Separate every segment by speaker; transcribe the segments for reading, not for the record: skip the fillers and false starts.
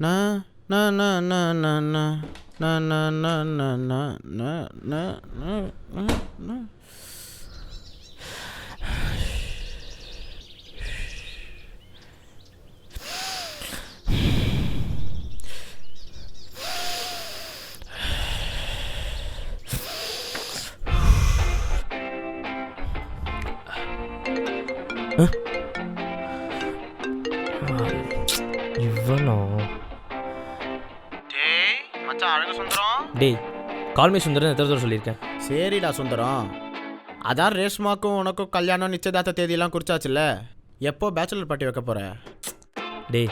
Speaker 1: நா நா நா நா நா நா நா நா நா நா நா நா நா நா நா நா.
Speaker 2: இவனோ?
Speaker 1: டேய் மச்சான் அழகு சுந்தரம்.
Speaker 2: டேய், கால்மி சுந்தரம் எத்தனை தடவை சொல்லியிருக்கேன்?
Speaker 1: சரிடா சுந்தரம், அதான் ரேஷ்மாக்கும் உனக்கும் கல்யாணம் நிச்சயதார்த்த தேதியெல்லாம் குறிச்சாச்சுல்ல, எப்போ பேச்சுலர் பார்ட்டி வைக்க போற?
Speaker 2: டேய்,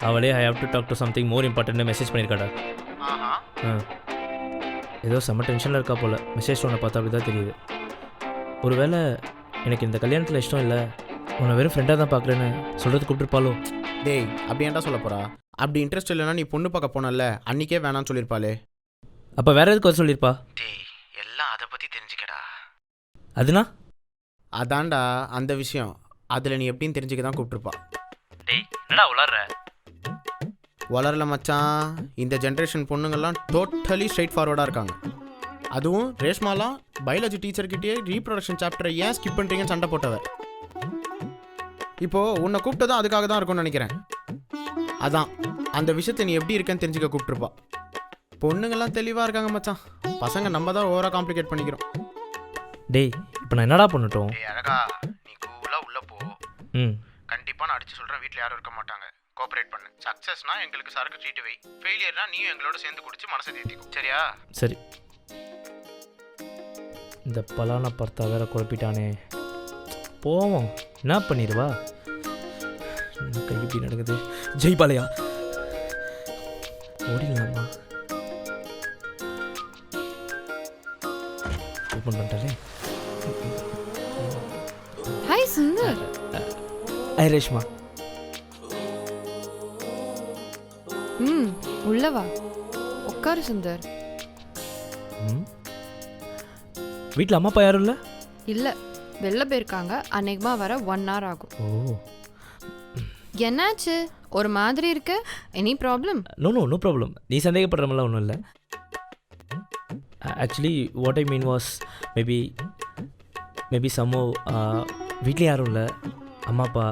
Speaker 2: அவளே I how to talk to something more இம்பார்ட்டன்ட்னு மெசேஜ் பண்ணியிருக்காடா. ஏதோ செம்ம டென்ஷனில் இருக்கா போல். மெசேஜ் ஒன்று பார்த்தா அப்படி தான் தெரியுது. ஒருவேளை எனக்கு இந்த கல்யாணத்தில் இஷ்டம் இல்லை, உன்னை வெறும் ஃப்ரெண்டாக தான் பார்க்குறேன்னு சொல்கிறது கூப்பிட்டுருப்பாளோ?
Speaker 1: டேய் அப்படி ஏன்டா சொல்ல போறா? அப்படி இன்ட்ரெஸ்ட் இல்லைன்னா நீ பொண்ணு பார்க்க போனல, அன்னைக்கே வேணாம்னு சொல்லியிருப்பாளே.
Speaker 2: அப்போ வேற எதுக்கு வர சொல்லியிருப்பா?
Speaker 1: டேய் எல்லாம் அதை பற்றி தெரிஞ்சுக்கடா.
Speaker 2: அதுனா?
Speaker 1: அதான்டா அந்த விஷயம், அதில் நீ எப்படின்னு தெரிஞ்சுக்க தான் கூப்பிட்டுருப்பா.
Speaker 2: டேய் என்னடா உளர்ற?
Speaker 1: வளரல மச்சான், இந்த ஜென்ரேஷன் பொண்ணுங்கள்லாம் டோட்டலி ஸ்ட்ரைட் ஃபார்வர்டாக இருக்காங்க. அதுவும் ரேஷ்மாலாம் பயாலஜி டீச்சர்கிட்டயே ரீப்ரொடக்ஷன் சாப்டரை ஏன் ஸ்கிப் பண்ணுறீங்கன்னு சண்டை போட்டவ. இப்போது உன்னை கூப்பிட்டதும் அதுக்காக தான் இருக்கும்னு நினைக்கிறேன். அதான் அந்த விஷயத்தை நீ எப்படி இருக்கேன்னு தெரிஞ்சுக்க கூப்பிட்டுருப்பா. பொண்ணுங்கள்லாம் தெளிவாக இருக்காங்க மச்சான், பசங்க நம்ம தான் ஓவராக காம்ப்ளிகேட் பண்ணிக்கிறோம்.
Speaker 2: டேய் இப்போ நான் என்னடா பண்ணட்டும்?
Speaker 1: அழகா நீ கூலாக உள்ளே போ. கண்டிப்பாக நான் அடித்து சொல்கிறேன், வீட்டில் யாரும் இருக்க மாட்டாங்க. கோஆப்ரேட் பண்ணு. சக்ஸஸ்னா எங்களுக்கு சரக்கு ட்ரீட் வை, ஃபெயிலியர்னா நீயும் எங்களோட சேர்ந்து குடிச்சு மனசை தேத்திக்கும். சரியா?
Speaker 2: சரி. இந்த பலான பார்த்தா வேற குழப்பிட்டானே. போவோம், என்ன பண்ணிடுவா? கை இப்படி நடக்குது. ஜெய் பாலையா, ஓடிடலாமா? ஓப்பன் பண்ணிட்டாலே.
Speaker 3: ஹாய் சுந்தர்.
Speaker 2: ஐ ரேஷ்மா.
Speaker 3: உள்ளவா உட்காரு சுந்தர்.
Speaker 2: வீட்டில் அம்மா அப்பா யாரும் இல்லை?
Speaker 3: இல்லை, வெளில போயிருக்காங்க. அன்னைக்குமா வர 1 hour ஆகும்.
Speaker 2: ஓ,
Speaker 3: என்னாச்சு ஒரு மாதிரி இருக்கு? Any problem?
Speaker 2: No problem. நீ சந்தேகப்படுற மாதிரிலாம் ஒன்றும் இல்லை. Actually what I mean was maybe சம்மோ வீட்டில் யாரும் இல்லை, அம்மா அப்பா.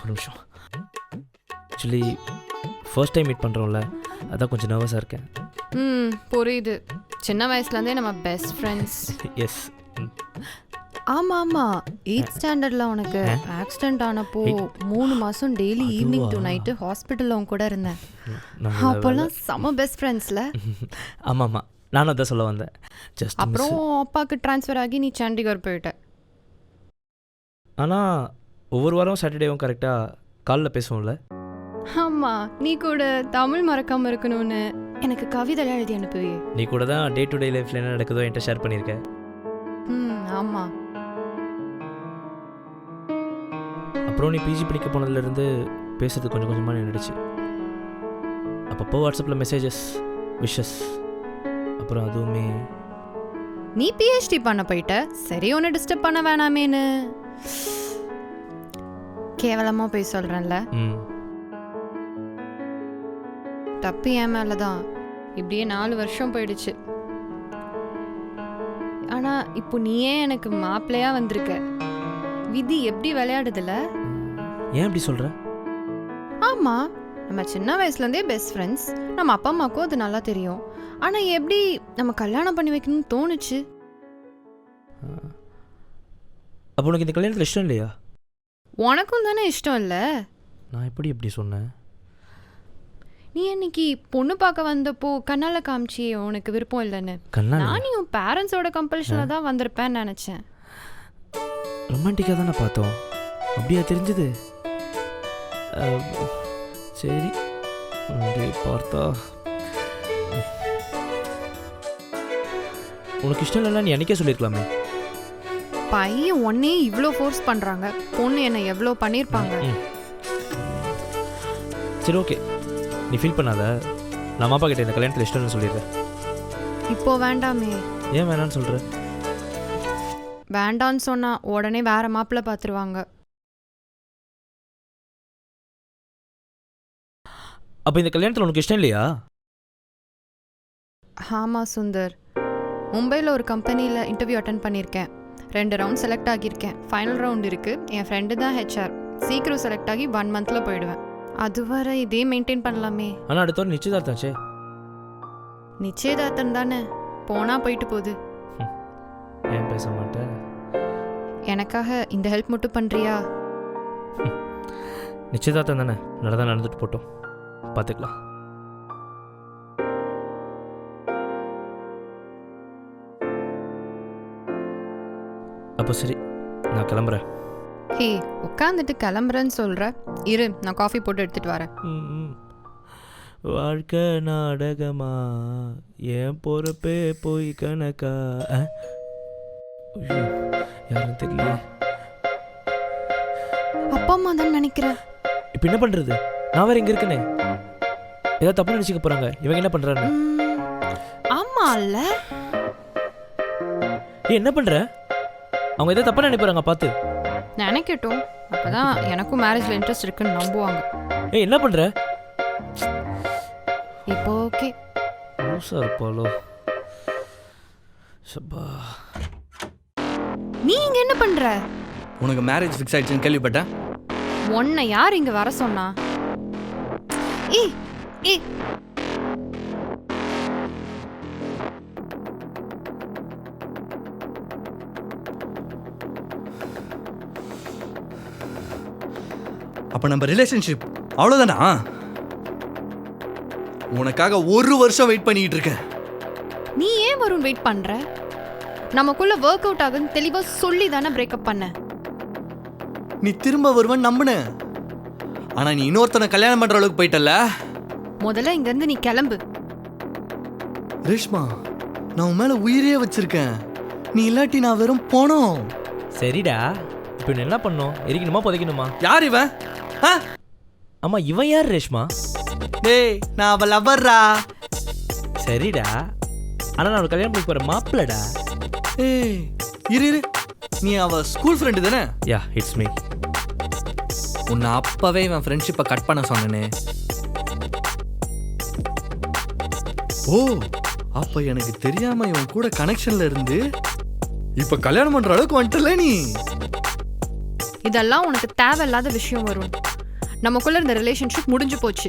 Speaker 2: ஒரு நிமிஷம். ஆக்சுவலி ஃபர்ஸ்ட் டைம் மீட் பண்ணுறோம்ல, அதான் கொஞ்சம் நர்வஸாக இருக்கேன்.
Speaker 3: புரியுது. சின்ன வயசுலேருந்தே நம்ம பெஸ்ட் ஃப்ரெண்ட்ஸ்.
Speaker 2: எஸ்.
Speaker 3: ஆமாம் ஆமாம், 8th ஸ்டாண்டர்டில் உனக்கு ஆக்சிடென்ட் ஆனப்போ 3 மாதம் டெய்லி ஈவினிங் டு நைட்டு ஹாஸ்பிட்டலில் உன் கூட இருந்தேன். அப்போல்லாம் செம்ம பெஸ்ட் ஃப்ரெண்ட்ஸில்.
Speaker 2: ஆமாம் ஆமாம், நானும் அதான் சொல்ல வந்தேன். ஜஸ்ட்
Speaker 3: அப்புறம் அப்பாவுக்கு ட்ரான்ஸ்ஃபர் ஆகி நீ சண்டிகர் போயிட்ட.
Speaker 2: ஆனால் ஒவ்வொரு வாரம் சாட்டர்டேவும் கரெக்டாக காலில் பேசுவோம்ல.
Speaker 3: ஆமாம், நீ கூட தமிழ் மறக்காமல் இருக்கணும்னு எனக்கு கவிதைலாம் எழுதி அனுப்புவே.
Speaker 2: நீ கூட தான் டே டு டே லைஃப்பில் என்ன நடக்குதோ என்கிட்ட ஷேர் பண்ணியிருக்கேன்.
Speaker 3: ஆமாம்.
Speaker 2: அப்புறம் நீ பிஜி படிக்க போனதுலேருந்து பேசுறது கொஞ்சம் கொஞ்சமாக நின்றுடுச்சு. அப்பப்போ வாட்ஸ்அப்பில் மெசேஜஸ், விஷஸ். அப்புறம் அதுவுமே
Speaker 3: நீ பிஹெச்டி பண்ண போயிட்ட, சரி ஒன்று டிஸ்டர்ப் பண்ண வேணாமேன்னு கேவலமாக போய் சொல்கிறேன்ல. தப்பு என் மேலே தான். இப்படியே 4 வருஷம் போயிடுச்சு. ஆனால் இப்போ நீயே எனக்கு மாப்பிள்ளையா வந்திருக்க. விதி எப்படி விளையாடுதுல?
Speaker 2: ஏன் அப்படி சொல்கிற?
Speaker 3: ஆமாம், நம்ம சின்ன வயசுலேருந்தே பெஸ்ட் ஃப்ரெண்ட்ஸ். நம்ம அப்பா அம்மாவுக்கும் அது நல்லா தெரியும். ஆனால் எப்படி நம்ம கல்யாணம் பண்ணி வைக்கணும்னு தோணுச்சு?
Speaker 2: அப்போ உனக்கு இந்த கல்யாணத்தில் இஷ்டம் இல்லையா?
Speaker 3: உனக்கும் தானே இஷ்டம் இல்லை.
Speaker 2: நான் எப்படி சொன்னேன்?
Speaker 3: நீ அன்னைக்கு பொண்ணு பார்க்க வந்தப்போ கண்ணால் காமிச்சி உனக்கு விருப்பம் இல்லைன்னு. நான் உன் பேரண்ட்ஸோட கம்பல்ஷனில் தான் வந்திருப்பேன்னு நினச்சேன்.
Speaker 2: ரொமான்டிக்காக தானே பார்த்தோம், அப்படியா தெரிஞ்சது? சரி பார்த்தா உனக்கு இஷ்டம் இல்லைன்னா நீ அன்றைக்கே சொல்லியிருக்கலாமே.
Speaker 3: பையன் ஒன்னே இவ்வளோ ஃபோர்ஸ் பண்ணுறாங்க, பொண்ணு என்னை எவ்வளோ பண்ணியிருப்பாங்க.
Speaker 2: சரி ஓகே, நீ ஃபீல் பண்ணாத. நான் அம்மா அப்பா கிட்ட இந்த கல்யாணத்தில் இஷ்டம்னு சொல்லிடுறேன்.
Speaker 3: இப்போ வேண்டாமே.
Speaker 2: ஏன் வேணான்னு சொல்கிற?
Speaker 3: வேண்டான்னு சொன்னால் உடனே வேற மாப்பிள்ளை பார்த்துருவாங்க.
Speaker 2: அப்போ இந்த கல்யாணத்தில் உனக்கு இஷ்டம் இல்லையா?
Speaker 3: ஆமாம் சுந்தர், மும்பையில் ஒரு கம்பெனியில் இன்டர்வியூ அட்டன் பண்ணியிருக்கேன். 2 ரவுண்ட் செலக்ட் ஆகியிருக்கேன். ஃபைனல் ரவுண்ட் இருக்குது. என் ஃப்ரெண்டு தான் ஹெச்ஆர். சீக்கிரம் செலக்ட் ஆகி 1 மந்தில் போயிடுவேன். அதுவரை இதே மெயின்டைன் பண்ணலாமே.
Speaker 2: ஆனால் அடுத்த வாரம் நிச்சயதார்த்தாச்சே.
Speaker 3: நிச்சயதார்த்தம் தானே, போனால் போயிட்டு போகுது.
Speaker 2: ஏன் பேச மாட்டேன்?
Speaker 3: எனக்காக இந்த ஹெல்ப் மட்டும் பண்ணுறியா?
Speaker 2: நிச்சயதார்த்தம் தானே, நடந்தா நடந்துட்டு போட்டோம், பார்த்துக்கலாம். அப்போ சரி, நான் கிளம்புறேன்.
Speaker 3: ஹே, உட்காந்துட்டு கிளம்புறேன்னு சொல்கிற. இரு, நான் காஃபி போட்டு எடுத்துகிட்டு வரேன்.
Speaker 2: வாழ்க்கை நாடகமா, ஏன் பொறுப்பே போய் கணக்கா? யாரும் தெரியல.
Speaker 3: அப்பா அம்மா தான் நினைக்கிறேன்.
Speaker 2: இப்போ என்ன பண்ணுறது? நான் வேறு இங்கே இருக்கேனே, ஏதாவது தப்பு நினச்சிக்க போகிறாங்க. இவங்க என்ன பண்ணுறாங்க?
Speaker 3: ஆமாம் இல்ல,
Speaker 2: என்ன பண்ணுற? அவங்க எதாவது தப்பாக நினைப்பாங்க பார்த்து.
Speaker 3: நினைக்கட்டும், அப்போதான் எனக்கும் மேரேஜில் இன்ட்ரெஸ்ட் இருக்குன்னு நம்புவாங்க.
Speaker 2: என்ன பண்ணுற
Speaker 3: இப்போ? ஓகே,
Speaker 2: லூசா இருப்பாளோ. சப்பா,
Speaker 3: நீ இங்க என்ன பண்ற?
Speaker 4: உனக்கு மேரேஜ் ஃபிக்ஸ் ஆயிடுச்சுன்னு கேள்விப்பட்டேன்.
Speaker 3: உன்னை யார் இங்க வர சொன்னா? ஏய் ஏய்,
Speaker 4: அப்ப நம்ம ரிலேஷன்ஷிப் அவ்வளோதானா? உனக்காக 1 வருஷம் வெயிட் பண்ணிட்டு இருக்கேன்.
Speaker 3: நீ ஏன் வருண் வெயிட் பண்ற? நமக்குள்ள ஒர்க் அவுட் ஆகுன்னு தெளிவா சொல்லி தானே பிரேக்கப் பண்ண.
Speaker 4: நீ திரும்ப வருவன்னு நம்பினேன். ஆனா நீ இன்னொருத்தனை கல்யாணம் பண்ற அளவுக்கு போயிட்டல.
Speaker 3: முதல்ல இங்க இருந்து நீ கிளம்பு.
Speaker 4: ரேஷ்மா, நான் உன் மேல உயிரே வச்சிருக்கேன். நீ இல்லாட்டி நான் வெறும் போனோம்.
Speaker 2: சரிடா, இப்போ என்ன பண்ணோம்? எரிக்கணுமா புதைக்கணுமா?
Speaker 4: யார் இவன்?
Speaker 2: ஆமா, இவன் யார் ரேஷ்மா?
Speaker 4: டேய், நான் அவ லவ்வர்ரா.
Speaker 2: சரிடா, ஆனா நான் கல்யாணம் பண்ணி போற மாப்பிள்ளடா.
Speaker 4: ஏய், இரு இரு, நீ அவ ஸ்கூல் ஃப்ரெண்டு தானே?
Speaker 2: யா, இட்ஸ் மீ.
Speaker 4: உன்னை அப்பவே இவன் ஃப்ரெண்ட்ஷிப்பை கட் பண்ண சொன்னனே. ஓ, அப்ப எனக்கு தெரியாம இவன் கூட கனெக்ஷன்ல இருந்து இப்ப கல்யாணம் பண்ற அளவுக்கு வந்துட்டல நீ.
Speaker 3: இதெல்லாம் உனக்கு தேவையில்லாத விஷயம் வருண். நமக்குள்ள இருந்த ரிலேஷன்ஷிப் முடிஞ்சு போச்சு.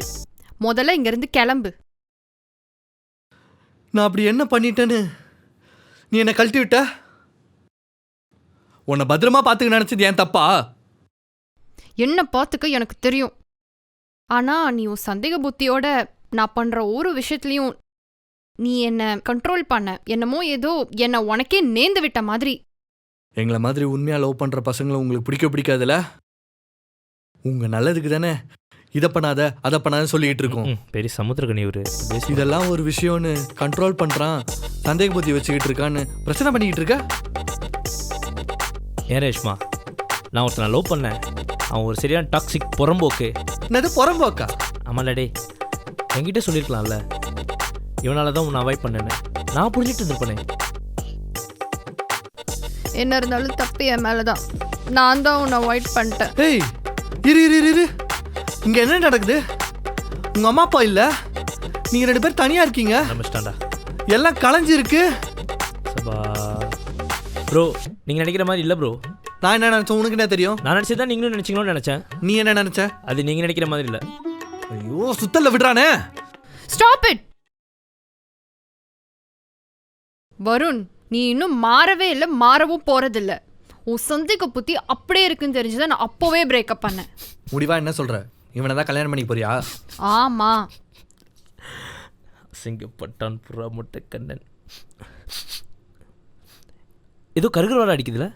Speaker 3: முதல்ல இங்க இருந்து கிளம்பு.
Speaker 4: நான் அப்படி என்ன பண்ணிட்டேன்னு நீ என்ன கழட்டி விட்ட? உன்னை பத்திரமா பாத்துக்க நினைச்சது ஏன் தப்பா?
Speaker 3: என்ன பார்த்துக்க எனக்கு தெரியும். ஆனா நீ உன் சந்தேக புத்தியோட நான் பண்ற ஒரு விஷயத்துலயும் நீ என்ன கண்ட்ரோல் பண்ண. என்னமோ ஏதோ என்ன உனக்கே நேர்ந்து விட்ட மாதிரி.
Speaker 4: எங்களை மாதிரி உண்மையா லவ் பண்ற பசங்களை உங்களுக்கு பிடிக்காதுல? உங்க நல்லதுக்கு தானே இதை பண்ணாத அதை பண்ணாத சொல்லிக்கிட்டு இருக்கோம்.
Speaker 2: பெரிய சமுத்திரக்கணி இவரு.
Speaker 4: இதெல்லாம் ஒரு விஷயம்னு கண்ட்ரோல் பண்றான், சந்தேக புத்தி வச்சுக்கிட்டு இருக்கான்னு பிரச்சனை பண்ணிக்கிட்டு இருக்க.
Speaker 2: ஏன் ரேஷ்மா, நான் ஒருத்தனை லவ் பண்ணேன். அவன் ஒரு சரியான டாக்ஸிக் புறம்போக்கு.
Speaker 4: என்னது புறம்போக்கா?
Speaker 2: ஆமாடே, என்கிட்ட சொல்லியிருக்கலாம்ல. இவனால தான் உன்னை அவாய்ட் பண்ணேன்னு நான் புரிஞ்சுட்டு இருந்திருப்பேனே.
Speaker 3: என்ன இருந்தாலும் தப்பு என் மேலதான். நான் தான் உன்னை அவாய்ட் பண்ணிட்டேன்.
Speaker 4: ஏய், இரு இரு இரு, இங்க என்ன நடக்குது? உங்க அம்மா அப்பா இல்ல, நீங்க 2 பேர் தனியா இருக்கீங்க.
Speaker 2: நம்பிச்சிட்டாண்டா,
Speaker 4: எல்லாம் களைஞ்சிருக்கு.
Speaker 2: சபா ப்ரோ, நீங்க நினைக்கிற மாதிரி இல்ல ப்ரோ.
Speaker 4: நான் என்ன நினைச்சேன் உனக்கு என்ன தெரியும்?
Speaker 2: நான் நினைச்சதான் நீங்களும் நினைச்சீங்களோன்னு நினைச்சேன்.
Speaker 4: நீ என்ன நினைச்ச?
Speaker 2: அது நீங்க நினைக்கிற மாதிரி இல்ல.
Speaker 4: ஐயோ, சுத்தல்ல விடுறானே.
Speaker 3: Stop it Varun. நீ இன்னும் மாறவே இல்லை, மாறவும் போறதில்ல. உன் சந்தேக புத்தி அப்படியே இருக்குன்னு தெரிஞ்சுதான் நான் அப்போவே பிரேக்கப் பண்ணேன்.
Speaker 4: முடிவா என்ன சொல்ற? இவனை தான் கல்யாணம் பண்ணி போறியா?
Speaker 3: ஆமா.
Speaker 2: சிங்கப்பட்டான் புறா முட்டை கண்ணன். ஏதோ கருகல் அடிக்குதுல,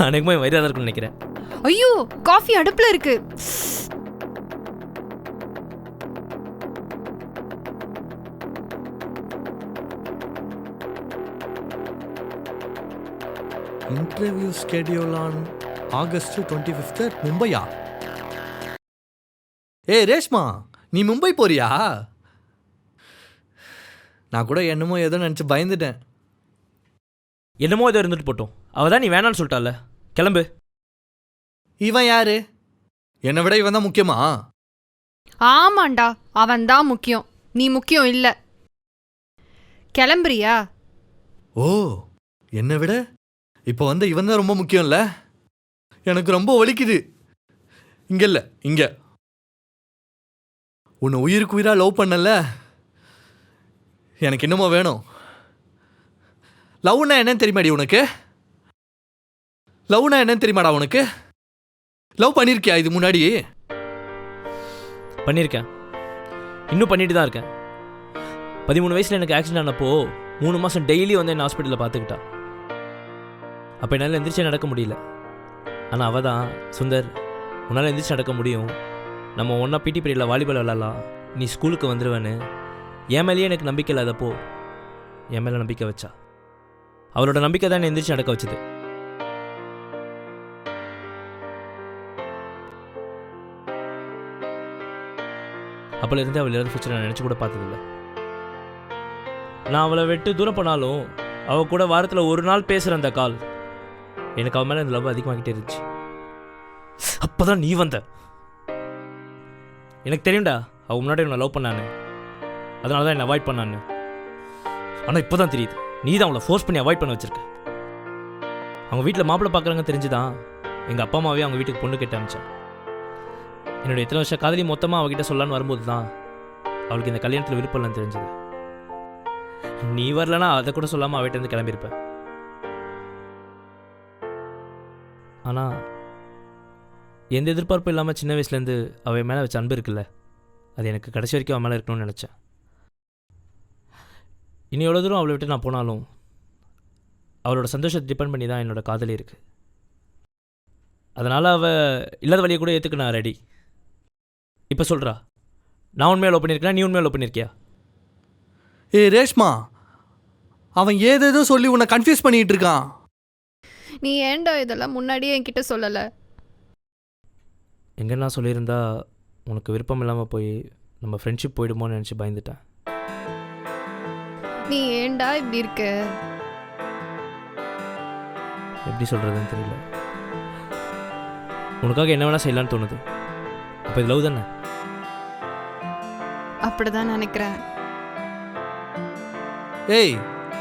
Speaker 2: அனைக்குமே வயிறாக இருக்குன்னு நினைக்கிறேன்.
Speaker 3: ஐயோ, காஃபி அடுப்புல இருக்கு.
Speaker 4: Interview schedule on August 25 மும்பையா? ஏய் ரேஷ்மா, நீ மும்பை போறியா? நான் கூட என்னமோ ஏதோ நினச்சி பயந்துட்டேன்.
Speaker 2: என்னமோ ஏதோ இருந்துட்டு போட்டோம். அவள் தான் நீ வேணான்னு சொல்லிட்டால, கிளம்பு.
Speaker 4: இவன் யாரு? என்னை விட இவன் தான் முக்கியமா?
Speaker 3: ஆமாண்டா, அவன்தான் முக்கியம், நீ முக்கியம் இல்ல. கிளம்புறியா?
Speaker 4: ஓ, என்னை விட இப்போ வந்த இவன் தான் ரொம்ப முக்கியம்ல. எனக்கு ரொம்ப வலிக்குது. இங்க இல்ல, இங்க. உன்னை உயிருக்கு உயிரா லவ் பண்ணல, எனக்கு என்னமோ வேணும். லவ்னா என்னன்னு தெரியுமாடி உனக்கு? லவ்னா என்னன்னு தெரியுமாடா உனக்கு? லவ் பண்ணிருக்கியா இது முன்னாடி?
Speaker 2: பண்ணியிருக்கேன், இன்னும் பண்ணிட்டு தான் இருக்கேன். 13 வயசில் எனக்கு ஆக்சிடென்ட் ஆனப்போ 3 மாதம் டெய்லி வந்து என்ன ஹாஸ்பிட்டலில் பார்த்துக்கிட்டா. அப்போ என்னால் எந்திரிச்சே நடக்க முடியல. ஆனால் அவள் தான், சுந்தர் உன்னால் எந்திரிச்சு நடக்க முடியும், நம்ம ஒன்றா பிடி பீரியடில் வாலிபால் விளாட்லாம், நீ ஸ்கூலுக்கு வந்துடுவேன்னு என் மேலேயே எனக்கு நம்பிக்கை இல்லாதப்போ என் மேலே நம்பிக்கை வச்சா. அவளோட நம்பிக்கை தான் என்னை எந்திரிச்சு நடக்க வச்சுது. அப்போலேருந்து அவள் இறந்து ஃபியூச்சர் நான் நினச்சி கூட பார்த்ததில்ல. நான் அவளை விட்டு தூரம் பண்ணாலும் அவள் கூட வாரத்தில் ஒரு நாள் பேசுகிற அந்த கால் எனக்கு அவன் மேலே இந்த லவ் அதிகமாகிட்டே இருந்துச்சு. அப்போ தான் நீ வந்த. எனக்கு தெரியும்டா அவள் முன்னாடி என்னை லவ் பண்ணான்னு, அதனால தான் என்னை அவாய்ட் பண்ணான்னு. ஆனால் இப்போ தான் தெரியுது நீ தான் அவளை ஃபோர்ஸ் பண்ணி அவாய்ட் பண்ண வச்சிருக்க. அவங்க வீட்டில் மாப்பிள்ளை பார்க்குறாங்க தெரிஞ்சுதான் எங்கள் அப்பா அம்மாவே அவங்க வீட்டுக்கு பொண்ணு கேட்டு அனுப்பிச்சேன். என்னுடைய இத்தனை வருஷம் காதலி மொத்தமாக அவகிட்ட சொல்லலான்னு வரும்போது தான் அவளுக்கு இந்த கல்யாணத்தில் விருப்பம் இல்லைன்னு தெரிஞ்சது. நீ வரலன்னா அதை கூட சொல்லாமல் அவகிட்ட இருந்து கிளம்பியிருப்பேன். ஆனால் எந்த எதிர்பார்ப்பும் இல்லாமல் சின்ன வயசுலேருந்து அவன் மேலே வச்ச அன்பு இருக்குல்ல, அது எனக்கு கடைசி வரைக்கும் அவன் மேலே இருக்கணும்னு நினச்சேன். இனி எவ்வளோ தூரம் அவளை விட்டு நான் போனாலும் அவளோட சந்தோஷத்தை டிபெண்ட் பண்ணி தான் என்னோடய காதலி இருக்குது. அதனால் அவள் இல்லாத வழியை கூட ஏற்றுக்க நான் ரெடி. இப்போ சொல்கிறா, நான் உண்மையாக லவ் பண்ணியிருக்கேன், நீ உண்மையாக லவ் பண்ணியிருக்கியா?
Speaker 4: ரேஷ்மா, அவன் ஏதேதோ சொல்லி உன்னை கன்ஃபியூஸ் பண்ணிட்டு இருக்கான்.
Speaker 3: நீ ஏன்டா இதெல்லாம் முன்னாடியே என்கிட்ட சொல்லலை?
Speaker 2: எங்கே நான் சொல்லியிருந்தா உனக்கு விருப்பம் இல்லாமல் போய் நம்ம ஃப்ரெண்ட்ஷிப் போயிடுமோன்னு நினச்சி பயந்துட்டேன்.
Speaker 3: நீ ஏன்டா இப்படி இருக்க?
Speaker 2: எப்படி சொல்கிறதுன்னு தெரியல. உனக்காக என்ன வேணால் செய்யலான்னு தோணுது. அப்போ இது லவ் தானே?
Speaker 3: அப்படிதான் நினைக்கிறேன்.
Speaker 4: ஏய்,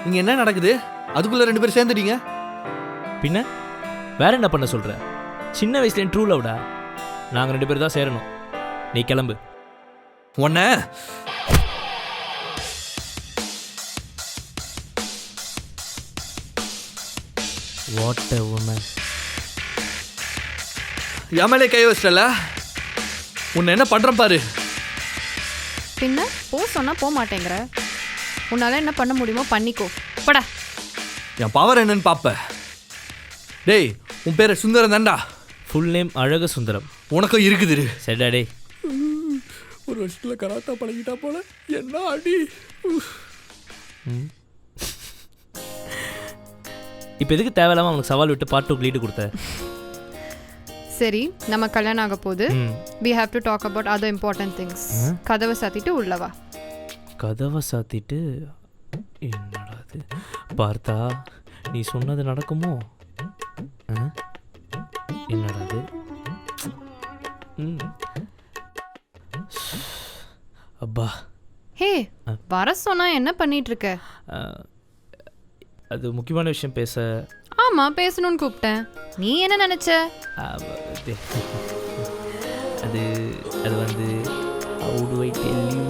Speaker 4: இங்க என்ன நடக்குது? அதுக்குள்ள 2 பேரும் சேர்ந்துட்டீங்க.
Speaker 2: பின்ன வேற என்ன பண்ண சொல்கிற? சின்ன வயசுலேயும் ட்ரூ லவ்டா. நாங்கள் 2 பேர் தான் சேரணும். நீ கிளம்பு.
Speaker 4: உன்ன
Speaker 2: வாட் எ வுமன்.
Speaker 4: எம்எல்ஏ கை வச்சிட்டல, உன்னை என்ன பண்றேன் பாரு.
Speaker 3: பின்ன போ சொன்னா போக மாட்டேங்கிற. உன்னால என்ன பண்ண முடியுமோ பண்ணிக்கோ, படா.
Speaker 4: என் பவர் என்னன்னு பாப்ப. டேய், உன் பேரு சுந்தரம் தான்டா.
Speaker 2: ஃபுல் நேம் அழகு சுந்தரம். உனக்கும்
Speaker 4: இருக்குது.
Speaker 2: சரிடா டே.
Speaker 4: ஒரு வருஷத்துல கராத்தா பழகிட்டா போல. என்ன அடி.
Speaker 2: இப்போ எதுக்கு தேவையில்லாமல் அவனுக்கு சவால் விட்டு பார்ட் 2 லீடு கொடுத்த?
Speaker 3: சரி, நம்ம கல்யாணம் ஆக போகுது. we have to talk about other important things. கதவை சாத்திட்டு உள்ளவா.
Speaker 2: கதவை சாத்திட்டு? என்னடா அது? பார்த்தா நீ சொன்னது நடக்குமோ? என்னடா அது? அப்பா.
Speaker 3: ஹே, வர சொன்னா என்ன பண்ணிட்டு இருக்க?
Speaker 2: அது முக்கியமான விஷயம் பேச.
Speaker 3: ஆமா, பேசணும்னு கூப்பிட்டேன். நீ என்ன நினைச்ச?
Speaker 2: அது அது வந்து how do I tell you?